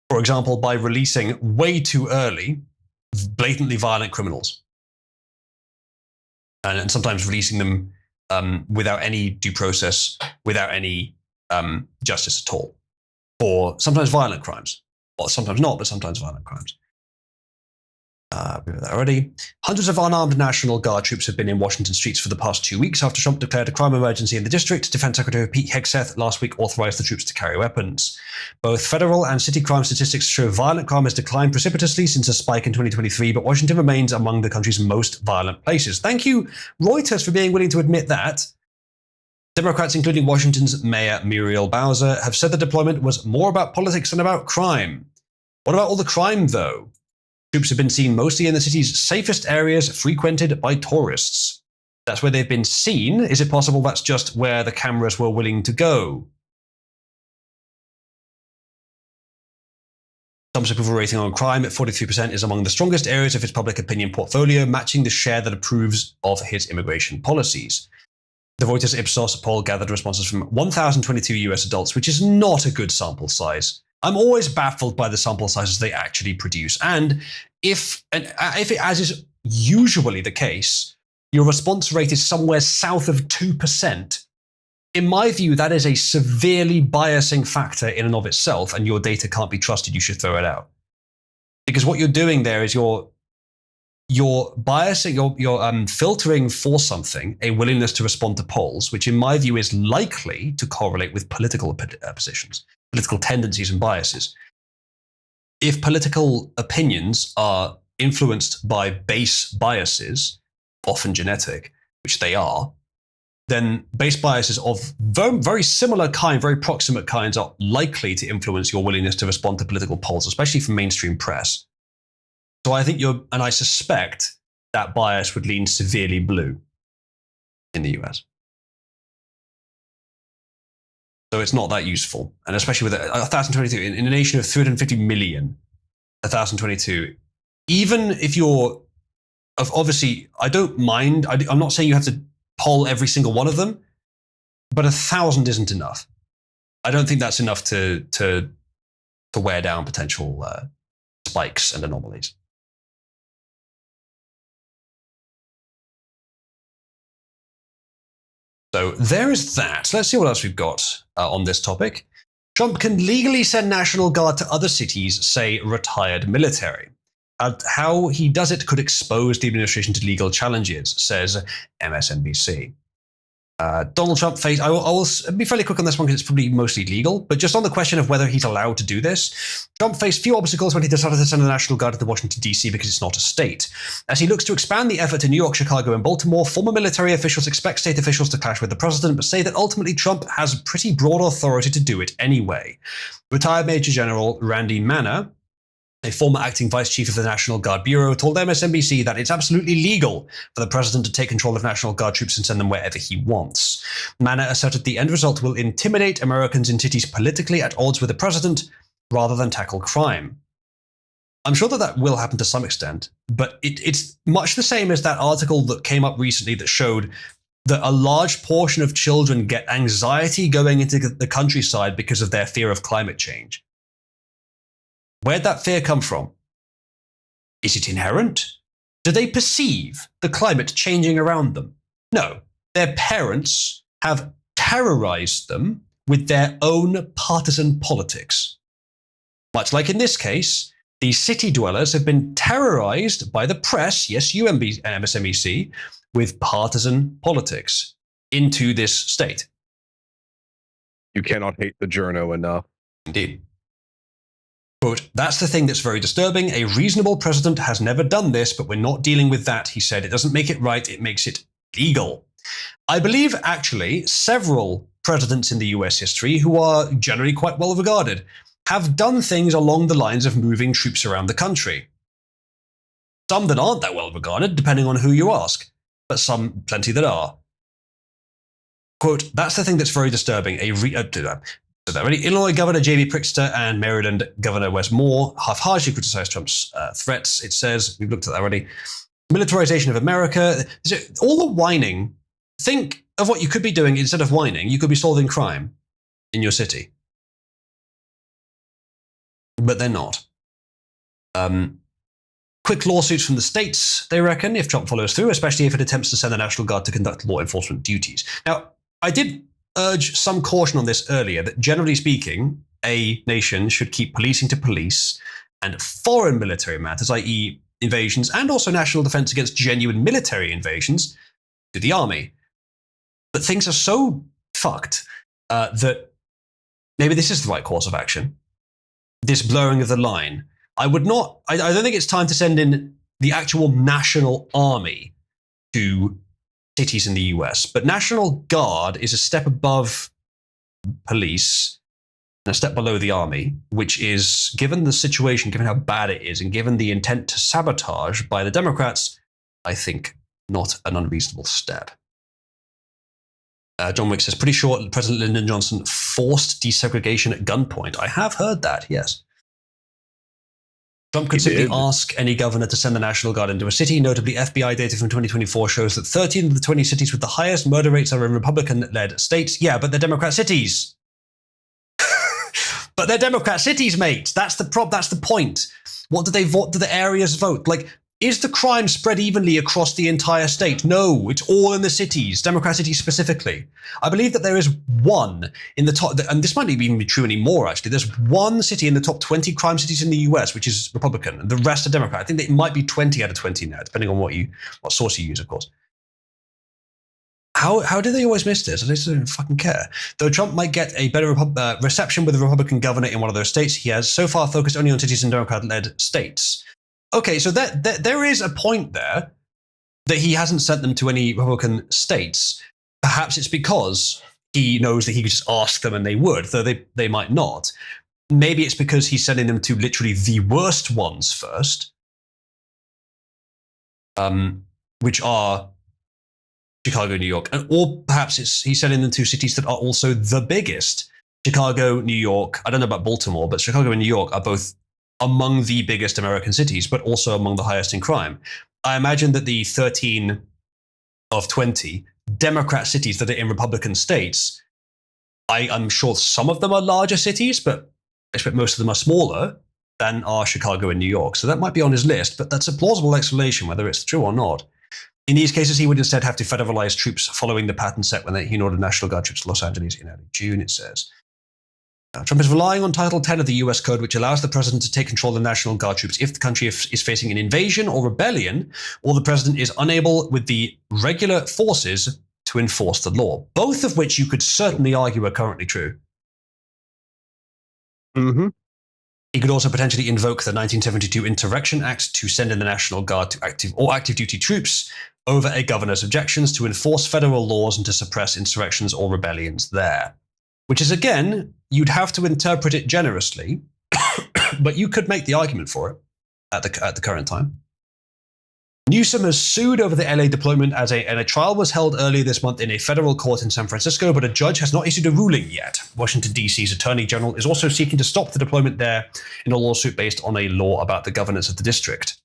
For example, by releasing way too early blatantly violent criminals. And sometimes releasing them without any due process, without any justice at all. Or sometimes violent crimes. Or sometimes not, but sometimes violent crimes. We know that already. Hundreds of unarmed National Guard troops have been in Washington streets for the past 2 weeks after Trump declared a crime emergency in the district. Defense Secretary Pete Hegseth last week authorized the troops to carry weapons. Both federal and city crime statistics show violent crime has declined precipitously since a spike in 2023, but Washington remains among the country's most violent places. Thank you, Reuters, for being willing to admit that. Democrats, including Washington's Mayor Muriel Bowser, have said the deployment was more about politics than about crime. What about all the crime, though? Troops have been seen mostly in the city's safest areas frequented by tourists. That's where they've been seen. Is it possible that's just where the cameras were willing to go? Trump's approval rating on crime at 43% is among the strongest areas of his public opinion portfolio, matching the share that approves of his immigration policies. The Reuters Ipsos poll gathered responses from 1,022 US adults, which is not a good sample size. I'm always baffled by the sample sizes they actually produce. And if it, as is usually the case, your response rate is somewhere south of 2%, in my view, that is a severely biasing factor in and of itself, and your data can't be trusted. You should throw it out. Because what you're doing there is you're biasing, you're filtering for something, a willingness to respond to polls, which in my view is likely to correlate with political positions, political tendencies and biases. If political opinions are influenced by base biases, often genetic, which they are, then base biases of very, very similar kind, very proximate kinds are likely to influence your willingness to respond to political polls, especially from mainstream press. So I think and I suspect that bias would lean severely blue in the US. So it's not that useful. And especially with 1,022, in a nation of 350 million, 1,022, even if you're, obviously, I don't mind, I'm not saying you have to poll every single one of them, but 1,000 isn't enough. I don't think that's enough to wear down potential spikes and anomalies. So there is that. Let's see what else we've got on this topic. Trump can legally send National Guard to other cities, say retired military. How he does it could expose the administration to legal challenges, says MSNBC. Donald Trump faced, I will be fairly quick on this one because it's probably mostly legal, but just on the question of whether he's allowed to do this, Trump faced few obstacles when he decided to send the National Guard to Washington, D.C. because it's not a state. As he looks to expand the effort to New York, Chicago, and Baltimore, former military officials expect state officials to clash with the president, but say that ultimately Trump has pretty broad authority to do it anyway. Retired Major General Randy Manner, a former acting vice chief of the National Guard Bureau, told MSNBC that it's absolutely legal for the president to take control of National Guard troops and send them wherever he wants. Manner asserted the end result will intimidate Americans in cities politically at odds with the president rather than tackle crime. I'm sure that will happen to some extent, but it's much the same as that article that came up recently that showed that a large portion of children get anxiety going into the countryside because of their fear of climate change. Where'd that fear come from? Is it inherent? Do they perceive the climate changing around them? No. Their parents have terrorized them with their own partisan politics. Much like in this case, the city dwellers have been terrorized by the press, yes, MSNBC, with partisan politics into this state. You cannot hate the journo enough. Indeed. Quote, that's the thing that's very disturbing. A reasonable president has never done this, but we're not dealing with that, he said. It doesn't make it right, it makes it legal. I believe, actually, several presidents in the US history, who are generally quite well regarded, have done things along the lines of moving troops around the country. Some that aren't that well regarded, depending on who you ask, but some plenty that are. Quote, that's the thing that's very disturbing. Illinois Governor J.B. Pritzker and Maryland Governor Wes Moore have harshly criticized Trump's threats. It says, we've looked at that already, militarization of America. All the whining, think of what you could be doing instead of whining. You could be solving crime in your city. But they're not. Quick lawsuits from the states, they reckon, if Trump follows through, especially if it attempts to send the National Guard to conduct law enforcement duties. Now, I did urge some caution on this earlier, that generally speaking, a nation should keep policing to police and foreign military matters, i.e. invasions and also national defense against genuine military invasions to the army. But things are so fucked that maybe this is the right course of action. This blurring of the line. I don't think it's time to send in the actual national army to cities in the US, but National Guard is a step above police and a step below the army, which is, given the situation, given how bad it is, and given the intent to sabotage by the Democrats, I think not an unreasonable step. John Wick says, pretty sure President Lyndon Johnson forced desegregation at gunpoint. I have heard that, yes. Trump could simply ask any governor to send the National Guard into a city. Notably, FBI data from 2024 shows that 13 of the 20 cities with the highest murder rates are in Republican-led states. Yeah, but they're Democrat cities. But they're Democrat cities, mate. That's the point. What do they vote? Do the areas vote? Like, is the crime spread evenly across the entire state? No, it's all in the cities, Democrat cities specifically. I believe that there is one in the top, and this might not even be true anymore, actually. There's one city in the top 20 crime cities in the US, which is Republican, and the rest are Democrat. I think that it might be 20 out of 20 now, depending on what source you use, of course. How do they always miss this? I just don't fucking care. Though Trump might get a better reception with a Republican governor in one of those states, he has so far focused only on cities in Democrat-led states. Okay, so there is a point there that he hasn't sent them to any Republican states. Perhaps it's because he knows that he could just ask them and they would, though they might not. Maybe it's because he's sending them to literally the worst ones first, which are Chicago, New York. Or perhaps he's sending them to cities that are also the biggest. Chicago, New York, I don't know about Baltimore, but Chicago and New York are both among the biggest American cities, but also among the highest in crime. I imagine that the 13 of 20 Democrat cities that are in Republican states, I'm sure some of them are larger cities, but I expect most of them are smaller than are Chicago and New York. So that might be on his list, but that's a plausible explanation, whether it's true or not. In these cases, he would instead have to federalize troops following the pattern set when he ordered National Guard troops to Los Angeles in early June, it says. Trump is relying on Title 10 of the US Code, which allows the president to take control of the National Guard troops if the country is facing an invasion or rebellion, or the president is unable with the regular forces to enforce the law. Both of which you could certainly argue are currently true. Mm-hmm. He could also potentially invoke the 1972 Insurrection Act to send in the National Guard to active duty troops over a governor's objections to enforce federal laws and to suppress insurrections or rebellions there. Which is, again, you'd have to interpret it generously, but you could make the argument for it at the current time. Newsom has sued over the LA deployment and a trial was held earlier this month in a federal court in San Francisco, but a judge has not issued a ruling yet. Washington, D.C.'s Attorney General is also seeking to stop the deployment there in a lawsuit based on a law about the governance of the district.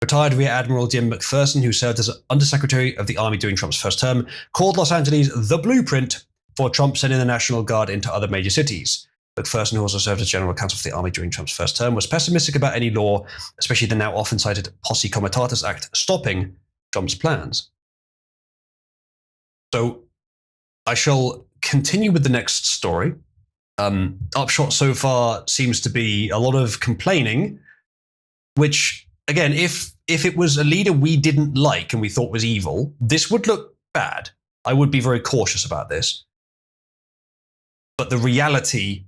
Retired Rear Admiral Jim McPherson, who served as Undersecretary of the Army during Trump's first term, called Los Angeles the blueprint for Trump sending the National Guard into other major cities. McPherson, who also served as General Counsel for the Army during Trump's first term, was pessimistic about any law, especially the now often cited Posse Comitatus Act, stopping Trump's plans. So I shall continue with the next story. Upshot so far seems to be a lot of complaining, which, again, if it was a leader we didn't like and we thought was evil, this would look bad. I would be very cautious about this. But the reality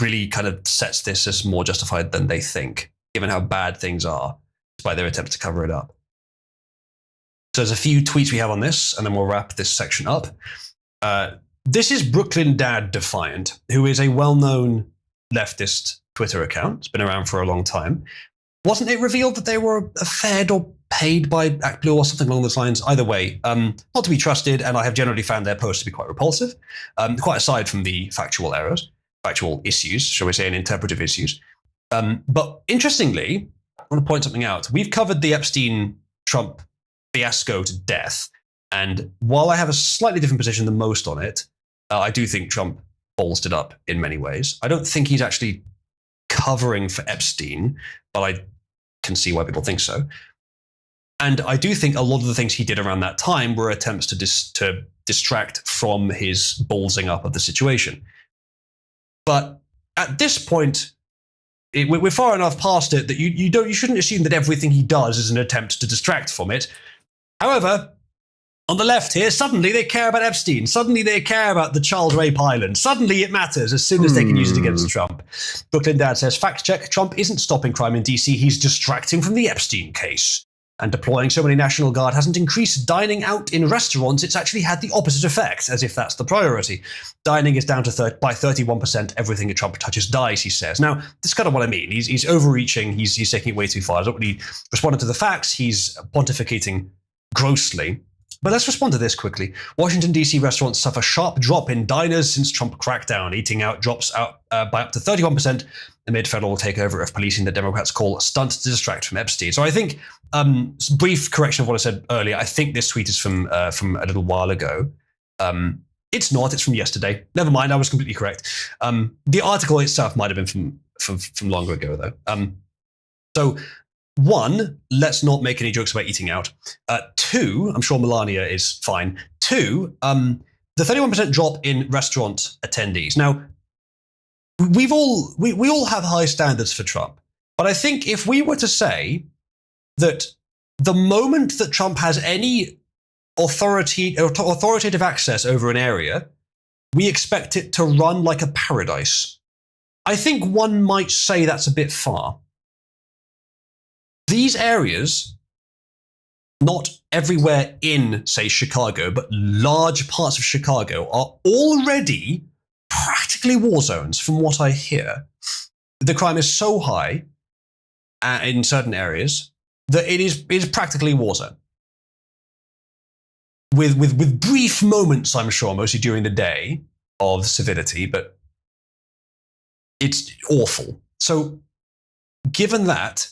really kind of sets this as more justified than they think, given how bad things are, despite their attempts to cover it up. So there's a few tweets we have on this, and then we'll wrap this section up. This is Brooklyn Dad Defiant, who is a well-known leftist Twitter account. It's been around for a long time. Wasn't it revealed that they were fed or paid by ActBlue or something along those lines? Either way, not to be trusted, and I have generally found their posts to be quite repulsive, quite aside from the factual errors, factual issues, shall we say, and interpretive issues. But interestingly, I want to point something out. We've covered the Epstein-Trump fiasco to death, and while I have a slightly different position than most on it, I do think Trump ballsed it up in many ways. I don't think he's actually covering for Epstein, but I can see why people think so. And I do think a lot of the things he did around that time were attempts to distract from his ballsing up of the situation. But at this point, we're far enough past it that you shouldn't assume that everything he does is an attempt to distract from it. However, on the left here, suddenly they care about Epstein. Suddenly they care about the child rape island. Suddenly it matters as soon as they can use it against Trump. Brooklyn Dad says, fact check, Trump isn't stopping crime in DC, he's distracting from the Epstein case. And deploying so many National Guard hasn't increased dining out in restaurants, it's actually had the opposite effect, as if that's the priority. Dining is down to by 31%, everything that Trump touches dies, he says. Now, that's kind of what I mean. He's overreaching, he's taking it way too far. He's not really responding to the facts, he's pontificating grossly. But let's respond to this quickly. Washington, D.C. restaurants suffer sharp drop in diners since Trump crackdown. Eating out drops out by up to 31% amid federal takeover of policing that Democrats call a stunt to distract from Epstein. So I think, brief correction of what I said earlier, I think this tweet is from a little while ago. It's not, it's from yesterday. Never mind, I was completely correct. The article itself might have been from longer ago, though. So, one, let's not make any jokes about eating out. Two, I'm sure Melania is fine. Two, the 31% drop in restaurant attendees. Now, we all have high standards for Trump, but I think if we were to say that the moment that Trump has any authoritative access over an area, we expect it to run like a paradise. I think one might say that's a bit far. These areas, not everywhere in, say, Chicago, but large parts of Chicago, are already practically war zones, from what I hear. The crime is so high in certain areas that it is practically war zone. With brief moments, I'm sure, mostly during the day, of civility, but it's awful. So, given that,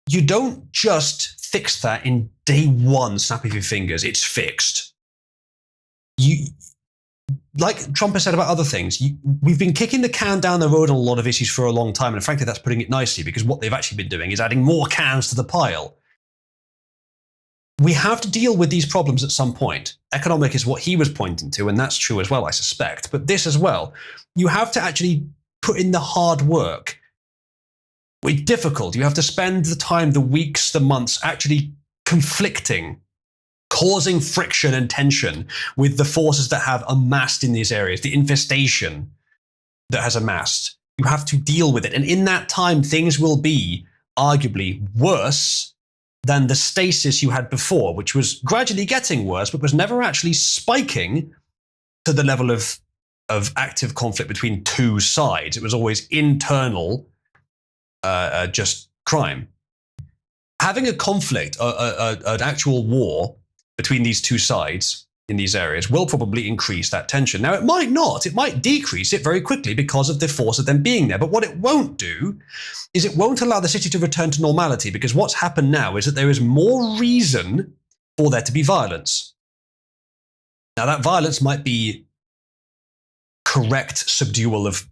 you don't just fix that in day one, snap of your fingers. It's fixed. Like Trump has said about other things, we've been kicking the can down the road on a lot of issues for a long time, and frankly, that's putting it nicely, because what they've actually been doing is adding more cans to the pile. We have to deal with these problems at some point. Economic is what he was pointing to, and that's true as well, I suspect. But this as well, you have to actually put in the hard work. It's difficult. You have to spend the time, the weeks, the months actually conflicting, causing friction and tension with the forces that have amassed in these areas, the infestation that has amassed. You have to deal with it. And in that time, things will be arguably worse than the stasis you had before, which was gradually getting worse, but was never actually spiking to the level of active conflict between two sides. It was always internal, just crime. Having a conflict, an actual war between these two sides in these areas will probably increase that tension. Now, it might not. It might decrease it very quickly because of the force of them being there. But what it won't do is it won't allow the city to return to normality, because what's happened now is that there is more reason for there to be violence. Now, that violence might be correct subdual of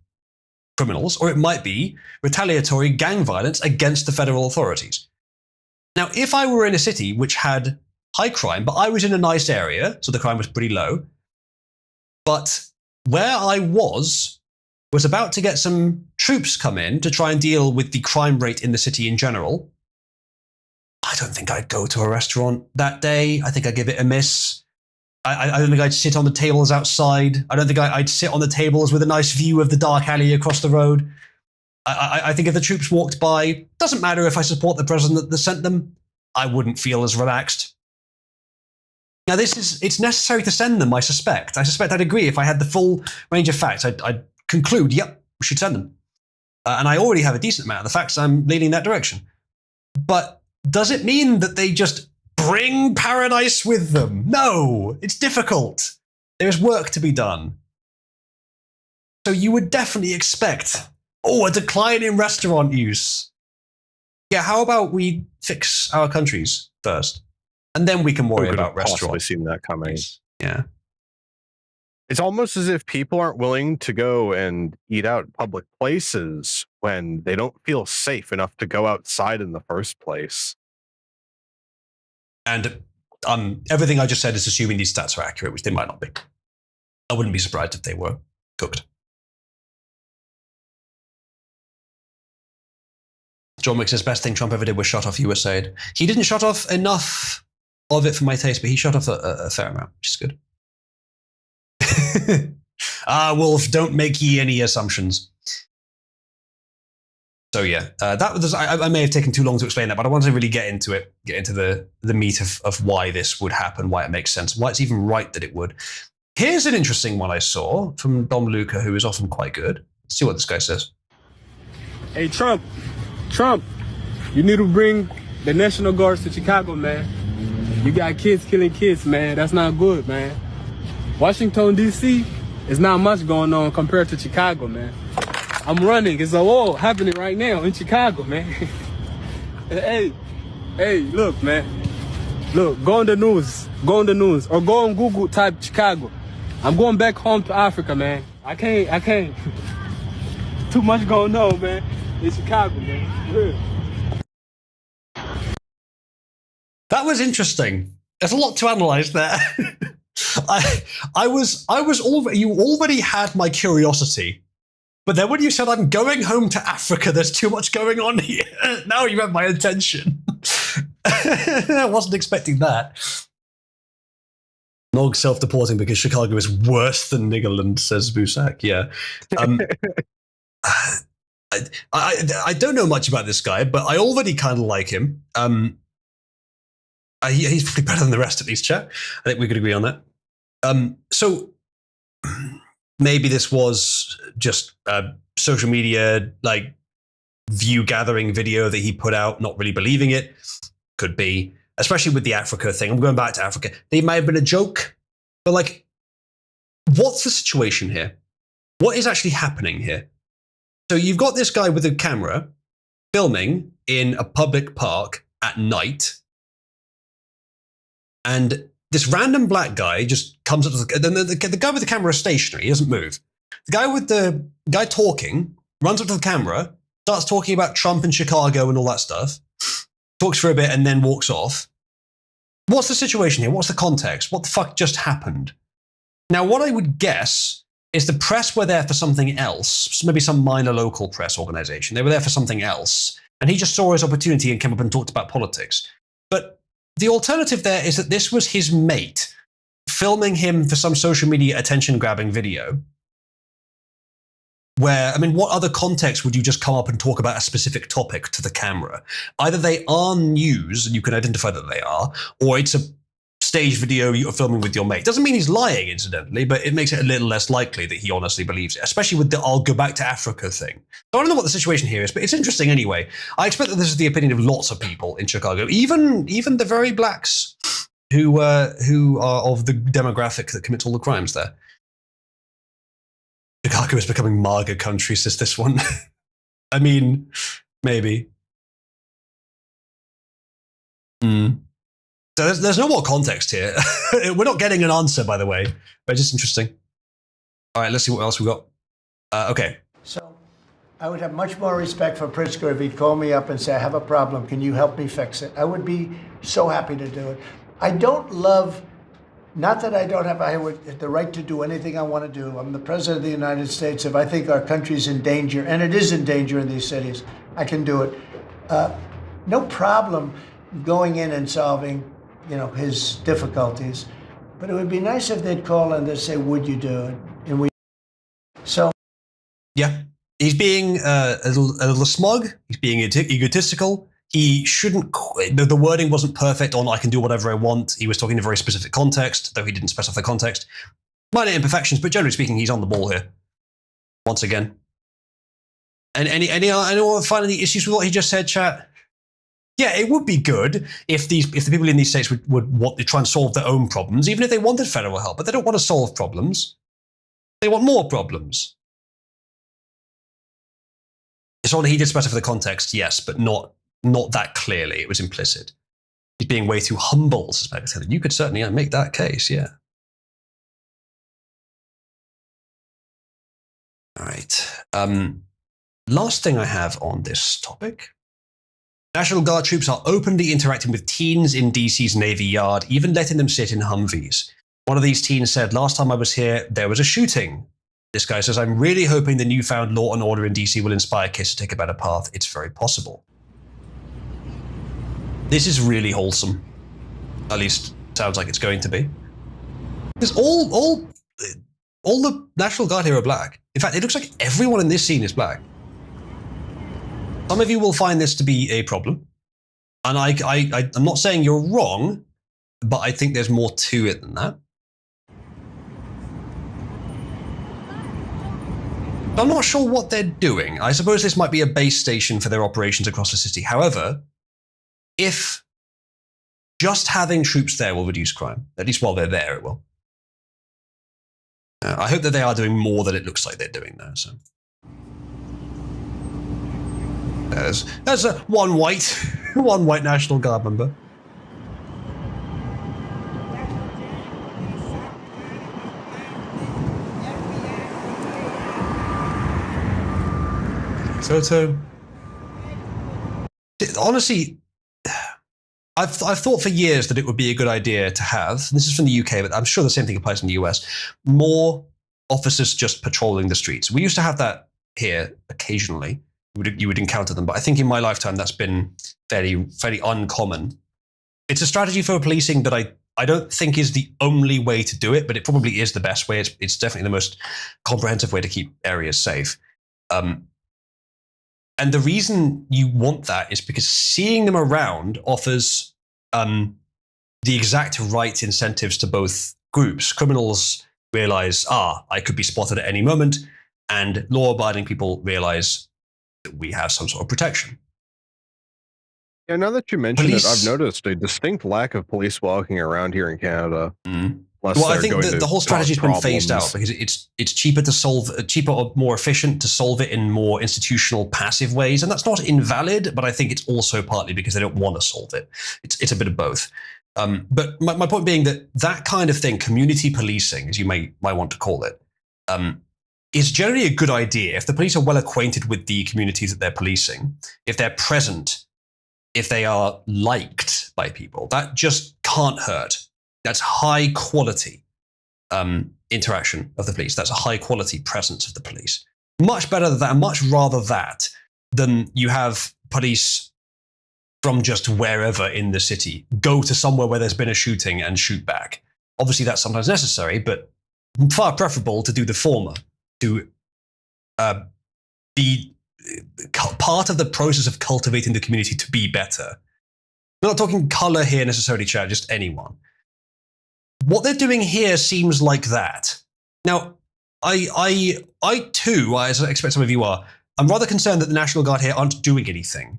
criminals, or it might be retaliatory gang violence against the federal authorities. Now, if I were in a city which had high crime, but I was in a nice area, so the crime was pretty low, but where I was about to get some troops come in to try and deal with the crime rate in the city in general, I don't think I'd go to a restaurant that day. I think I'd give it a miss. I don't think I'd sit on the tables outside. I don't think I'd sit on the tables with a nice view of the dark alley across the road. I think if the troops walked by, doesn't matter if I support the president that sent them, I wouldn't feel as relaxed. Now, it's necessary to send them, I suspect. I'd agree. If I had the full range of facts, I'd conclude, yep, we should send them. And I already have a decent amount of the facts. I'm leaning that direction. But does it mean that they just bring paradise with them? No, it's difficult. There's work to be done. So you would definitely expect, a decline in restaurant use. Yeah, how about we fix our countries first? And then we can worry about restaurants. Seen that coming. Yeah. It's almost as if people aren't willing to go and eat out in public places when they don't feel safe enough to go outside in the first place. And everything I just said is assuming these stats are accurate, which they might not be. I wouldn't be surprised if they were cooked. John Wick says, best thing Trump ever did was shut off USAID. He didn't shut off enough of it for my taste, but he shut off a fair amount, which is good. Wolf, don't make ye any assumptions. So yeah, that was, I may have taken too long to explain that, but I wanted to really get into it, get into the meat of why this would happen, why it makes sense, why it's even right that it would. Here's an interesting one I saw from Dom Luca, who is often quite good. Let's see what this guy says. Hey, Trump, you need to bring the National Guards to Chicago, man. You got kids killing kids, man. That's not good, man. Washington, D.C. is not much going on compared to Chicago, man. I'm running. It's a war happening right now in Chicago, man. Hey, look, man. Look, go on the news, or go on Google, type Chicago. I'm going back home to Africa, man. I can't. Too much going on, man, in Chicago, man. Real. That was interesting. There's a lot to analyze there. You already had my curiosity, but then when you said I'm going home to Africa, there's too much going on here. Now you have my attention. I wasn't expecting that. Nog self-deporting because Chicago is worse than Niggerland, says Busak. Yeah. I don't know much about this guy, but I already kind of like him. He's probably better than the rest, at least, chat. I think we could agree on that. So maybe this was just a social media, like, view gathering video that he put out, not really believing it. Could be, especially with the Africa thing. I'm going back to Africa. They might have been a joke, but like, what's the situation here? What is actually happening here? So you've got this guy with a camera filming in a public park at night, and this random black guy just comes up to the guy with the camera is stationary, he doesn't move. The guy talking runs up to the camera, starts talking about Trump and Chicago and all that stuff, talks for a bit and then walks off. What's the situation here? What's the context? What the fuck just happened? Now, what I would guess is the press were there for something else, maybe some minor local press organization. They were there for something else, and he just saw his opportunity and came up and talked about politics. But the alternative there is that this was his mate filming him for some social media attention-grabbing video. Where, I mean, what other context would you just come up and talk about a specific topic to the camera? Either they are news, and you can identify that they are, or it's a staged video you're filming with your mate. Doesn't mean he's lying, incidentally, but it makes it a little less likely that he honestly believes it, especially with the I'll go back to Africa thing. So I don't know what the situation here is, but it's interesting anyway. I expect that this is the opinion of lots of people in Chicago, even the very blacks who are of the demographic that commits all the crimes there. Chicago is becoming MAGA country, says this one. I mean, maybe. So there's no more context here. We're not getting an answer, by the way, but just interesting. All right, let's see what else we got. Okay. So I would have much more respect for Pritzker if he'd call me up and say, I have a problem. Can you help me fix it? I would be so happy to do it. I don't love, not that I don't have the right to do anything I want to do. I'm the president of the United States. If I think our country's in danger, and it is in danger in these cities, I can do it. No problem going in and solving his difficulties. But it would be nice if they'd call and they'd say, would you do it? And so. Yeah. He's being a little smug. He's being egotistical. He shouldn't, the wording wasn't perfect on I can do whatever I want. He was talking in a very specific context, though he didn't specify the context. Minor imperfections, but generally speaking, he's on the ball here. Once again. And anyone find any issues with what he just said, chat? Yeah, it would be good if the people in these states would want to try and solve their own problems, even if they wanted federal help, but they don't want to solve problems. They want more problems. It's only he did specify the context, yes, but not that clearly. It was implicit. He's being way too humble, suspected. You could certainly make that case, yeah. All right. Last thing I have on this topic. National Guard troops are openly interacting with teens in DC's Navy Yard, even letting them sit in Humvees. One of these teens said, last time I was here, there was a shooting. This guy says, I'm really hoping the newfound law and order in DC will inspire kids to take a better path. It's very possible. This is really wholesome. At least sounds like it's going to be. Because all the National Guard here are black. In fact, it looks like everyone in this scene is black. Some of you will find this to be a problem. And I'm not saying you're wrong, but I think there's more to it than that. I'm not sure what they're doing. I suppose this might be a base station for their operations across the city. However, if just having troops there will reduce crime, at least while they're there, it will. I hope that they are doing more than it looks like they're doing there. So there's one white National Guard member. Photo. Honestly, I've thought for years that it would be a good idea to have, this is from the UK, but I'm sure the same thing applies in the US, more officers just patrolling the streets. We used to have that here occasionally. You would encounter them, but I think in my lifetime that's been fairly uncommon. It's a strategy for policing that I don't think is the only way to do it, but it probably is the best way. It's definitely the most comprehensive way to keep areas safe. And the reason you want that is because seeing them around offers the exact right incentives to both groups. Criminals realize, I could be spotted at any moment, and law-abiding people realize that we have some sort of protection. Yeah, now that you mention it, I've noticed a distinct lack of police walking around here in Canada. Well, I think the whole strategy has been phased out because it's cheaper to solve, cheaper or more efficient to solve it in more institutional, passive ways, and that's not invalid. But I think it's also partly because they don't want to solve it. It's a bit of both. But my point being that kind of thing, community policing, as you might want to call it, is generally a good idea if the police are well acquainted with the communities that they're policing, if they're present, if they are liked by people. That just can't hurt. That's high quality interaction of the police. That's a high quality presence of the police. Much better than that, much rather that than you have police from just wherever in the city go to somewhere where there's been a shooting and shoot back. Obviously that's sometimes necessary, but far preferable to do the former, to be part of the process of cultivating the community to be better. We're not talking color here necessarily, chat, just anyone. What they're doing here seems like that. Now, I too, as I expect some of you are, I'm rather concerned that the National Guard here aren't doing anything.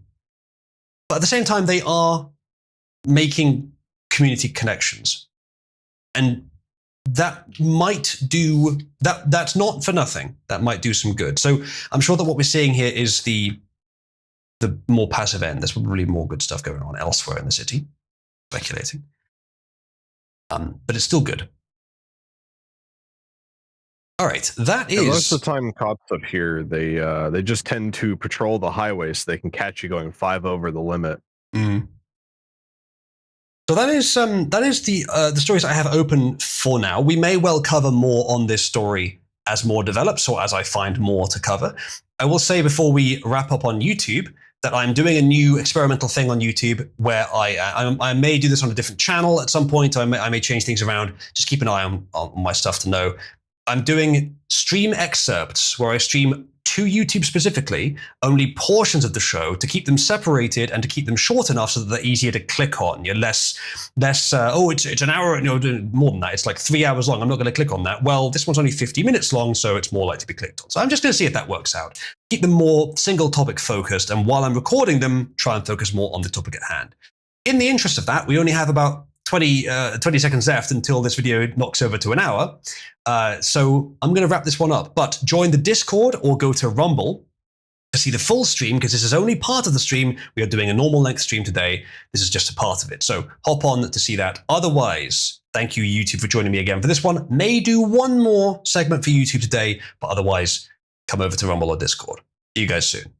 But at the same time, they are making community connections. And that might do, that's not for nothing. That might do some good. So I'm sure that what we're seeing here is the more passive end. There's probably more good stuff going on elsewhere in the city. Speculating. But it's still good. All right, that is... Most of the time cops up here, they just tend to patrol the highway so they can catch you going 5 over the limit. So that is the stories I have open for now. We may well cover more on this story as more develops or as I find more to cover. I will say before we wrap up on YouTube that I'm doing a new experimental thing on YouTube where I may do this on a different channel at some point. I may change things around. Just keep an eye on my stuff to know. I'm doing stream excerpts where I stream to YouTube specifically, only portions of the show to keep them separated and to keep them short enough so that they're easier to click on. You're less. It's an hour, more than that. It's like 3 hours long. I'm not going to click on that. Well, this one's only 50 minutes long, so it's more likely to be clicked on. So I'm just going to see if that works out. Keep them more single topic focused, and while I'm recording them, try and focus more on the topic at hand. In the interest of that, we only have about 20 seconds left until this video knocks over to an hour. So I'm going to wrap this one up, but join the Discord or go to Rumble to see the full stream, because this is only part of the stream. We are doing a normal length stream today. This is just a part of it. So hop on to see that. Otherwise, thank you, YouTube, for joining me again for this one. May do one more segment for YouTube today, but otherwise, come over to Rumble or Discord. See you guys soon.